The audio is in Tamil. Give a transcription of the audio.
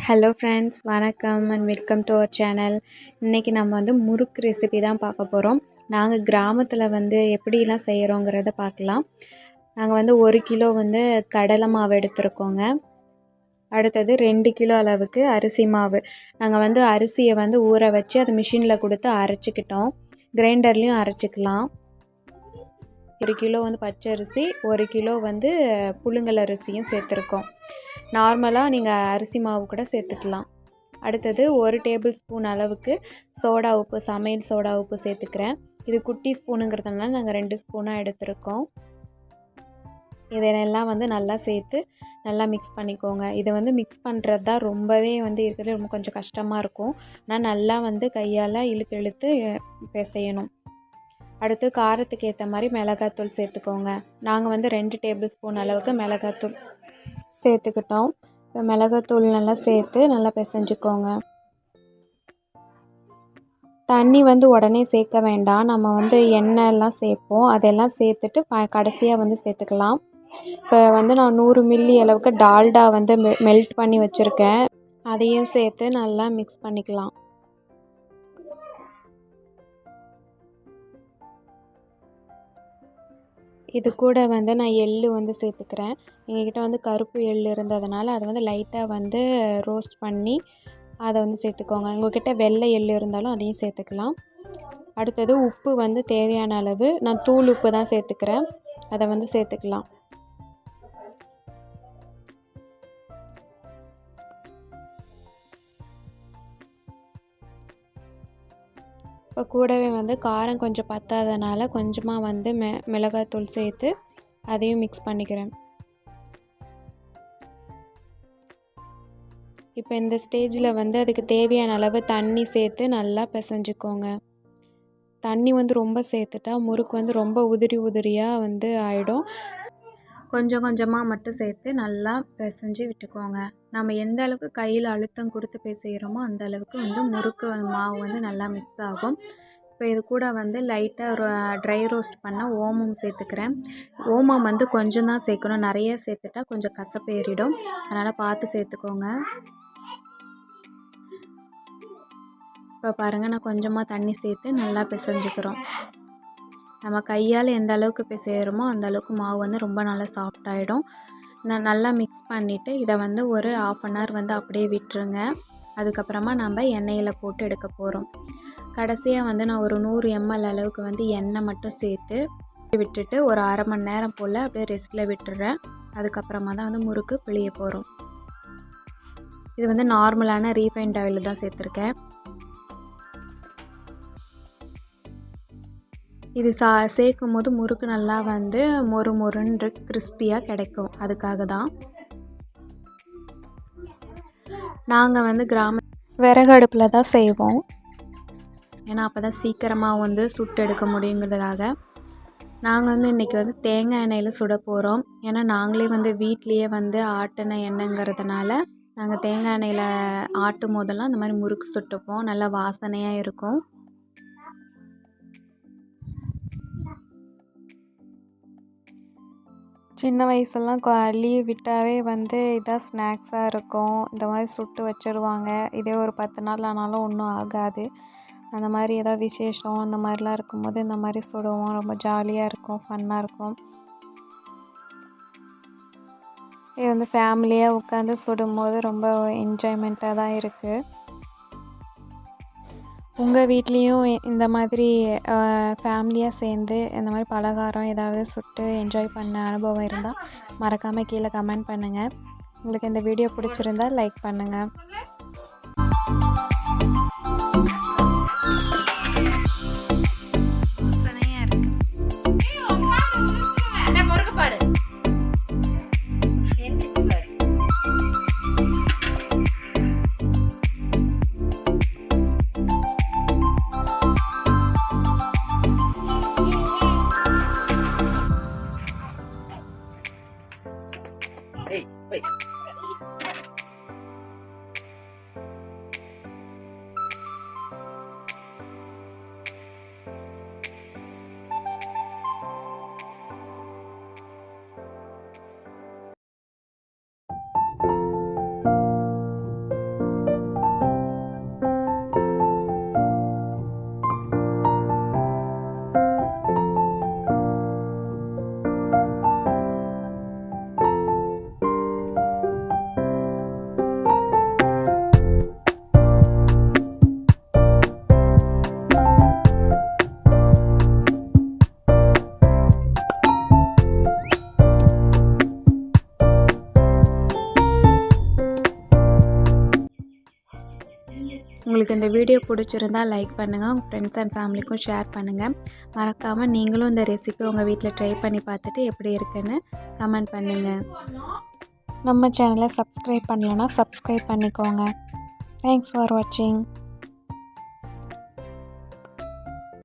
ஹலோ ஃப்ரெண்ட்ஸ், வணக்கம் and welcome to our channel. இன்றைக்கி நம்ம முறுக்கு ரெசிபி தான் பார்க்க போகிறோம். நாங்கள் கிராமத்தில் எப்படிலாம் செய்கிறோங்கிறத பார்க்கலாம். நாங்கள் 1 கிலோ கடலை மாவு எடுத்துருக்கோங்க. அடுத்தது 2 கிலோ அளவுக்கு அரிசி மாவு. நாங்கள் அரிசியை ஊற வச்சு அதை மிஷினில் கொடுத்து அரைச்சிக்கிட்டோம். கிரைண்டர்லேயும் அரைச்சிக்கலாம். 1 கிலோ பச்சரிசி, 1 கிலோ புழுங்கல் அரிசியும் சேர்த்துருக்கோம். நார்மலாக நீங்கள் அரிசி மாவு கூட சேர்த்துக்கலாம். அடுத்தது 1 டேபிள் ஸ்பூன் அளவுக்கு சோடா உப்பு, சமையல் சோடா உப்பு சேர்த்துக்கிறேன். இது குட்டி ஸ்பூனுங்கிறதுனால நாங்கள் 2 ஸ்பூனாக எடுத்துருக்கோம். இதெல்லாம் நல்லா சேர்த்து நல்லா மிக்ஸ் பண்ணிக்கோங்க. இதை மிக்ஸ் பண்ணுறது தான் ரொம்பவே இருக்கிறது ரொம்ப கொஞ்சம் கஷ்டமாக இருக்கும். ஆனால் நல்லா கையால் இழுத்து இழுத்து பிசையணும். அடுத்து காரத்துக்கு ஏற்ற மாதிரி மிளகாத்தூள் சேர்த்துக்கோங்க. நாங்கள் 2 டேபிள் ஸ்பூன் அளவுக்கு மிளகாத்தூள் சேர்த்துக்கிட்டோம். இப்போ மிளகாத்தூள் நல்லா சேர்த்து நல்லா பிசைஞ்சுக்கோங்க. தண்ணி உடனே சேர்க்க வேண்டாம். நம்ம எண்ணெய்லாம் சேர்ப்போம், அதெல்லாம் சேர்த்துட்டு கடைசியாக சேர்த்துக்கலாம். இப்போ நான் 100 மில்லி அளவுக்கு டால்டா மெல்ட் பண்ணி வச்சுருக்கேன். அதையும் சேர்த்து நல்லா மிக்ஸ் பண்ணிக்கலாம். இது கூட நான் எள்ளு சேர்த்துக்கிறேன். எங்ககிட்ட கருப்பு எள்ளு இருந்ததுனால அதை லைட்டாக ரோஸ்ட் பண்ணி அதை சேர்த்துக்கோங்க. உங்கள்கிட்ட வெள்ளை எள்ளு இருந்தாலும் அதையும் சேர்த்துக்கலாம். அடுத்தது உப்பு தேவையான அளவு, நான் தூள் உப்பு தான் சேர்த்துக்கிறேன். அதை சேர்த்துக்கலாம். இப்போ கூடவே காரம் கொஞ்சம் பத்தாதனால கொஞ்சமாக மிளகாத்தூள் சேர்த்து அதையும் மிக்ஸ் பண்ணிக்கிறேன். இப்போ இந்த ஸ்டேஜில் அதுக்கு தேவையான அளவு தண்ணி சேர்த்து நல்லா பிசைஞ்சுக்கோங்க. தண்ணி ரொம்ப சேர்த்துட்டா முறுக்கு ரொம்ப உதிரி உதிரியாக ஆகிடும். கொஞ்சம் கொஞ்சமாக மட்டும் சேர்த்து நல்லா பிசைஞ்சு விட்டுக்கோங்க. நம்ம எந்த அளவுக்கு கையில் அழுத்தம் கொடுத்து பிசைகிறோமோ அந்த அளவுக்கு முறுக்கு மாவு நல்லா மிக்ஸ் ஆகும். இப்போ இது கூட லைட்டாக ட்ரை ரோஸ்ட் பண்ண ஓமம் சேர்த்துக்கிறேன். ஓமம் கொஞ்சம் தான் சேர்க்கணும், நிறைய சேர்த்துட்டா கொஞ்சம் கசப்பேறிடும். அதனால் பார்த்து சேர்த்துக்கோங்க. இப்போ பாருங்கள், நான் கொஞ்சமாக தண்ணி சேர்த்து நல்லா பிசைஞ்சுக்கிறோம். நம்ம கையால் எந்த அளவுக்கு பிசைகிறோமோ அந்த அளவுக்கு மாவு ரொம்ப நல்லா சாஃப்டாகிடும். நான் நல்லா மிக்ஸ் பண்ணிவிட்டு இதை ஒரு 1/2 hour அப்படியே விட்டுருங்க. அதுக்கப்புறமா நம்ம எண்ணெயில் போட்டு எடுக்க போகிறோம். கடைசியாக நான் ஒரு 100 ml அளவுக்கு எண்ணெய் மட்டும் சேர்த்து விட்டுட்டு ஒரு 1/2 மணி நேரம் போல் அப்படியே ரெஸ்ட்டில் விட்டுடுறேன். அதுக்கப்புறமா தான் முறுக்கு பிழிய போகிறோம். இது நார்மலான ரீஃபைண்ட் ஆயில் தான் சேர்த்துருக்கேன். இது சேர்க்கும் போது முறுக்கு நல்லா மொறு மொறுன்று கிறிஸ்பியாக கிடைக்கும். அதுக்காக தான் நாங்கள் கிராம விறகு அடுப்பில் தான் செய்வோம். ஏன்னா அப்போ தான் சீக்கிரமாக சுட்டு எடுக்க முடியுங்கிறதுக்காக. நாங்கள் இன்றைக்கி தேங்காய் எண்ணெயில் சுட போகிறோம். ஏன்னா நாங்களே வீட்லேயே ஆட்டின எண்ணெய்ங்கிறதுனால நாங்கள் தேங்காய் எண்ணெயில் ஆட்டும் போதெல்லாம் அந்த மாதிரி முறுக்கு சுட்டுப்போம். நல்லா வாசனையாக இருக்கும். சின்ன வயசுலாம் லீவ் விட்டாவே இதான் ஸ்நாக்ஸாக இருக்கும். இந்த மாதிரி சுட்டு வச்சுருவாங்க. இதே ஒரு 10 நாள் ஆனாலும் ஒன்றும் ஆகாது. அந்த மாதிரி ஏதாவது விசேஷம் இந்த மாதிரிலாம் இருக்கும்போது இந்த மாதிரி சுடுவோம். ரொம்ப ஜாலியாக இருக்கும், ஃபன்னாக இருக்கும். இது ஃபேமிலியாக உட்காந்து சுடும்போது ரொம்ப என்ஜாய்மெண்ட்டாக தான் இருக்குது. உங்கள் வீட்லேயும் இந்த மாதிரி ஃபேமிலியாக சேர்ந்து இந்த மாதிரி பலகாரம் ஏதாவது சுட்டு என்ஜாய் பண்ண அனுபவம் இருந்தால் மறக்காமல் கீழே கமெண்ட் பண்ணுங்கள். உங்களுக்கு இந்த வீடியோ பிடிச்சிருந்தால் லைக் பண்ணுங்கள். உங்களுக்கு இந்த வீடியோ பிடிச்சிருந்தால் லைக் பண்ணுங்கள், உங்கள் ஃப்ரெண்ட்ஸ் அண்ட் ஃபேமிலிக்கும் ஷேர் பண்ணுங்கள். மறக்காமல் நீங்களும் இந்த ரெசிபி உங்கள் வீட்டில் ட்ரை பண்ணி பார்த்துட்டு எப்படி இருக்குன்னு கமெண்ட் பண்ணுங்கள். நம்ம சேனலை சப்ஸ்கிரைப் பண்ணலைன்னா சப்ஸ்கிரைப் பண்ணிக்கோங்க. தேங்க்ஸ் ஃபார் வாட்சிங்.